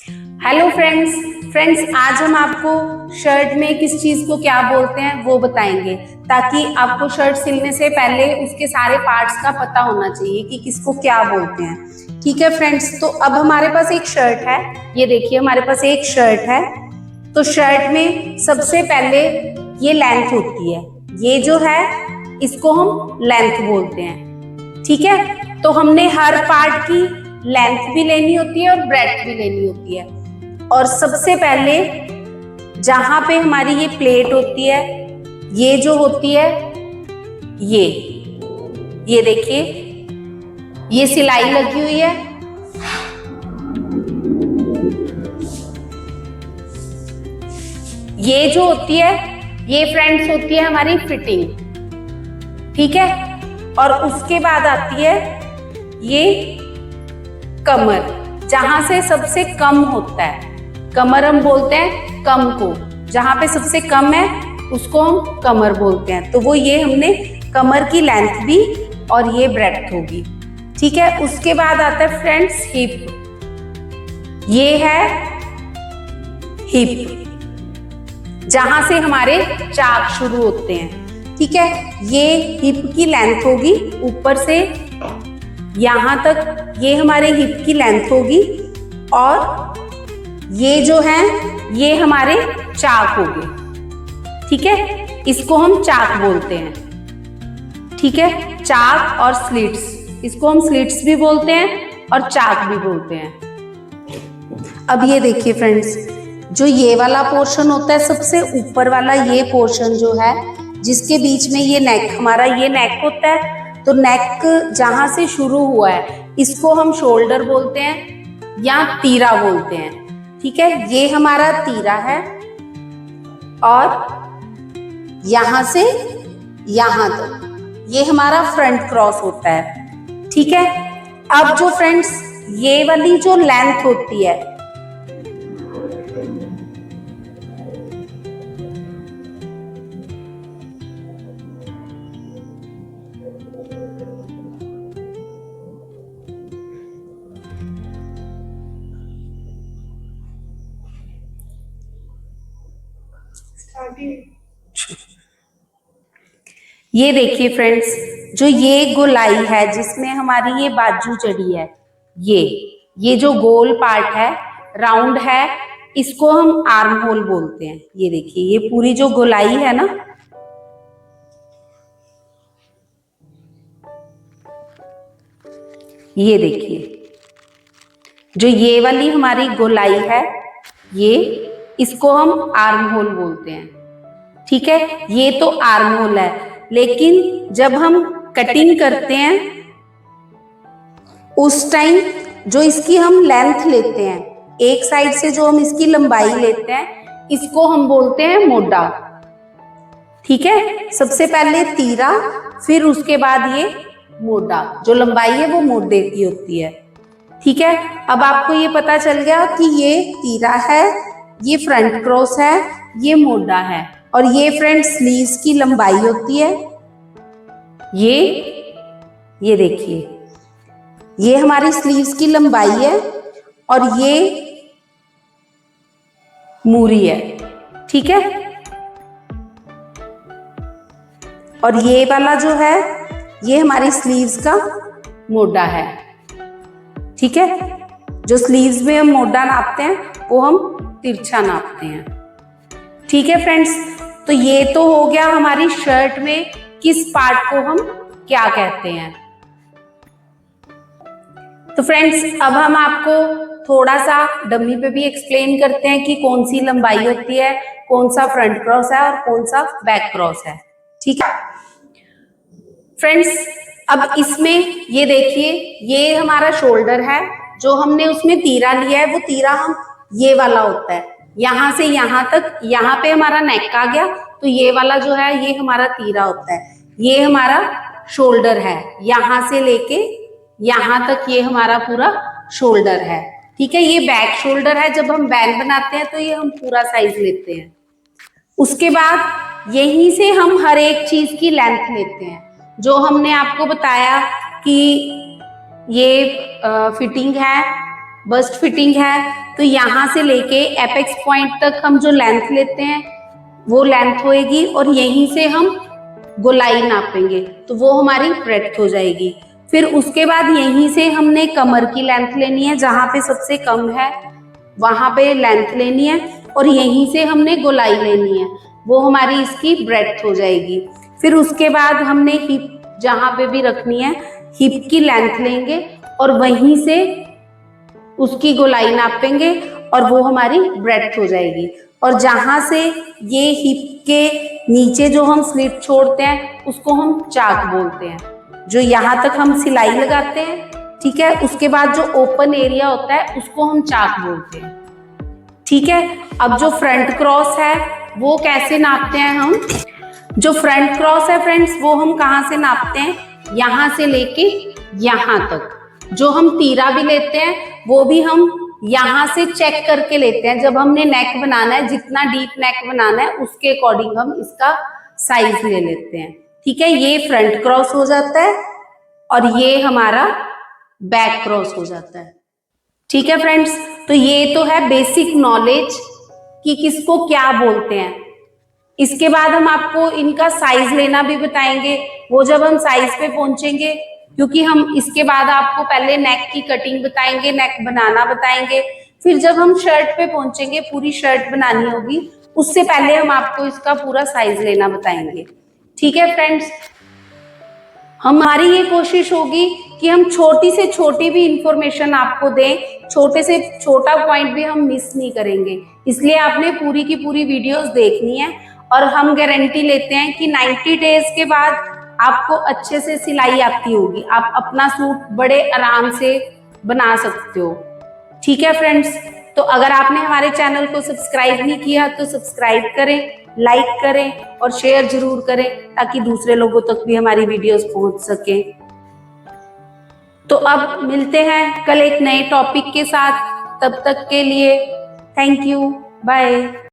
Hello friends. आज हम आपको शर्ट में किस चीज को क्या बोलते हैं वो बताएंगे, ताकि आपको शर्ट सिलने से पहले उसके सारे पार्ट्स का पता होना चाहिए कि किसको क्या बोलते हैं। ठीक है फ्रेंड्स, तो अब हमारे पास एक शर्ट है। ये देखिए, हमारे पास एक शर्ट है। तो शर्ट में सबसे पहले ये लेंथ होती है। ये जो है इसको हम लेंथ बोलते हैं। ठीक है, तो हमने हर पार्ट की लेंथ भी लेनी होती है और ब्रेड्थ भी लेनी होती है। और सबसे पहले जहां पे हमारी ये प्लेट होती है, ये जो होती है, ये देखिए, ये सिलाई लगी हुई है। ये जो होती है, ये फ्रेंड्स होती है हमारी फिटिंग। ठीक है, और उसके बाद आती है ये कमर, जहां से सबसे कम होता है। कमर हम बोलते हैं कम को, जहां पे सबसे कम है उसको हम कमर बोलते हैं। तो वो ये हमने कमर की लेंथ भी और ये ब्रेड्थ होगी। ठीक है, उसके बाद आता है फ्रेंड्स हिप। ये है हिप, जहां से हमारे चाक शुरू होते हैं। ठीक है, ये हिप की लेंथ होगी ऊपर से यहां तक, ये हमारे हिप की लेंथ होगी। और ये जो है ये हमारे चाक हो गए। ठीक है, इसको हम चाक बोलते हैं। ठीक है, चाक और स्लिट्स, इसको हम स्लिट्स भी बोलते हैं और चाक भी बोलते हैं। अब ये देखिए फ्रेंड्स, जो ये वाला पोर्शन होता है, सबसे ऊपर वाला ये पोर्शन जो है, जिसके बीच में ये नेक, हमारा ये नेक होता है। तो नेक जहां से शुरू हुआ है इसको हम शोल्डर बोलते हैं या तीरा बोलते हैं। ठीक है, ये हमारा तीरा है और यहां से यहां तक ये हमारा फ्रंट क्रॉस होता है। ठीक है, अब जो फ्रेंड्स ये वाली जो लेंथ होती है, ये देखिए फ्रेंड्स, जो ये गोलाई है जिसमें हमारी ये बाजू चढ़ी है, ये जो गोल पार्ट है, राउंड है, इसको हम आर्म होल बोलते हैं। ये देखिए, ये पूरी जो गोलाई है ना, ये देखिए, जो ये वाली हमारी गोलाई है, ये इसको हम आर्म होल बोलते हैं। ठीक है, ये तो आर्म होल है, लेकिन जब हम कटिंग करते हैं उस टाइम जो इसकी हम लेंथ लेते हैं, एक साइड से जो हम इसकी लंबाई लेते हैं, इसको हम बोलते हैं मोटा। ठीक है, सबसे पहले तीरा, फिर उसके बाद ये मोटा, जो लंबाई है वो मोटे की होती है। ठीक है, अब आपको ये पता चल गया कि ये तीरा है, ये फ्रंट क्रॉस है, ये मोटा है, और ये फ्रंट स्लीव्स की लंबाई होती है। ये देखिए, ये हमारी स्लीव्स की लंबाई है और ये मूरी है। ठीक है, और ये वाला जो है ये हमारी स्लीव्स का मोटा है। ठीक है, जो स्लीव्स में हम मोटा नापते हैं वो हम तिरछा नापते हैं। ठीक है फ्रेंड्स, तो ये तो हो गया हमारी शर्ट में किस पार्ट को हम क्या कहते हैं। तो फ्रेंड्स, अब हम आपको थोड़ा सा डमी पे भी एक्सप्लेन करते हैं कि कौन सी लंबाई होती है, कौन सा फ्रंट क्रॉस है और कौन सा बैक क्रॉस है। ठीक है फ्रेंड्स, अब इसमें ये देखिए, ये हमारा शोल्डर है, जो हमने उसमें तीरा लिया है, वो तीरा हम ये वाला होता है, यहां से यहां तक, यहां पे हमारा नेक आ गया, तो ये वाला जो है ये हमारा तीरा होता है। ये हमारा शोल्डर है, यहां से लेके यहां तक ये हमारा पूरा शोल्डर है। ठीक है, ये बैक शोल्डर है। जब हम बैन बनाते हैं तो ये हम पूरा साइज लेते हैं। उसके बाद यहीं से हम हर एक चीज की लेंथ लेते हैं, जो हमने आपको बताया कि ये फिटिंग है, बस्ट फिटिंग है तो यहाँ से लेके एपेक्स पॉइंट तक हम जो लेंथ लेते हैं वो लेंथ होएगी और यहीं से हम गोलाई नापेंगे तो वो हमारी ब्रेड्थ हो जाएगी। फिर उसके बाद यहीं से हमने कमर की लेंथ लेनी है, जहाँ पे सबसे कम है वहां पे लेंथ लेनी है और यहीं से हमने गोलाई लेनी है, वो हमारी इसकी ब्रेड्थ हो जाएगी। फिर उसके बाद हमने हिप जहाँ पे भी रखनी है हिप की लेंथ लेंगे और वहीं से उसकी गोलाई नापेंगे और वो हमारी ब्रेड्थ हो जाएगी। और जहाँ से ये हिप के नीचे जो हम स्लिट छोड़ते हैं उसको हम चाक बोलते हैं, जो यहाँ तक हम सिलाई लगाते हैं, ठीक है, उसके बाद जो ओपन एरिया होता है उसको हम चाक बोलते हैं, ठीक है। अब जो फ्रंट क्रॉस है वो कैसे नापते हैं हम, जो फ्रंट क्रॉस है फ्रेंड्स वो हम कहाँ से नापते हैं, यहाँ से लेके यहाँ तक। जो हम तीरा भी लेते हैं वो भी हम यहाँ से चेक करके लेते हैं, जब हमने नेक बनाना है, जितना डीप नेक बनाना है उसके अकॉर्डिंग हम इसका साइज ले लेते हैं, ठीक है। ये फ्रंट क्रॉस हो जाता है और ये हमारा बैक क्रॉस हो जाता है, ठीक है फ्रेंड्स। तो ये तो है बेसिक नॉलेज कि किसको क्या बोलते हैं। इसके बाद हम आपको इनका साइज लेना भी बताएंगे, वो जब हम साइज पे पहुंचेंगे, क्योंकि हम इसके बाद आपको पहले नेक की कटिंग बताएंगे, नेक बनाना बताएंगे, फिर जब हम शर्ट पे पहुंचेंगे, पूरी शर्ट बनानी होगी, उससे पहले हम आपको इसका पूरा साइज लेना बताएंगे, ठीक है फ्रेंड्स। हमारी ये कोशिश होगी कि हम छोटी से छोटी भी इंफॉर्मेशन आपको दें, छोटे से छोटा पॉइंट भी हम मिस नहीं करेंगे, इसलिए आपने पूरी की पूरी वीडियोस देखनी है। और हम गारंटी लेते हैं कि 90 डेज के बाद आपको अच्छे से सिलाई आती होगी, आप अपना सूट बड़े आराम से बना सकते हो, ठीक है फ्रेंड्स। तो अगर आपने हमारे चैनल को सब्सक्राइब नहीं किया तो सब्सक्राइब करें, लाइक करें और शेयर जरूर करें ताकि दूसरे लोगों तक भी हमारी वीडियोस पहुंच सके। तो अब मिलते हैं कल एक नए टॉपिक के साथ, तब तक के लिए थैंक यू, बाय।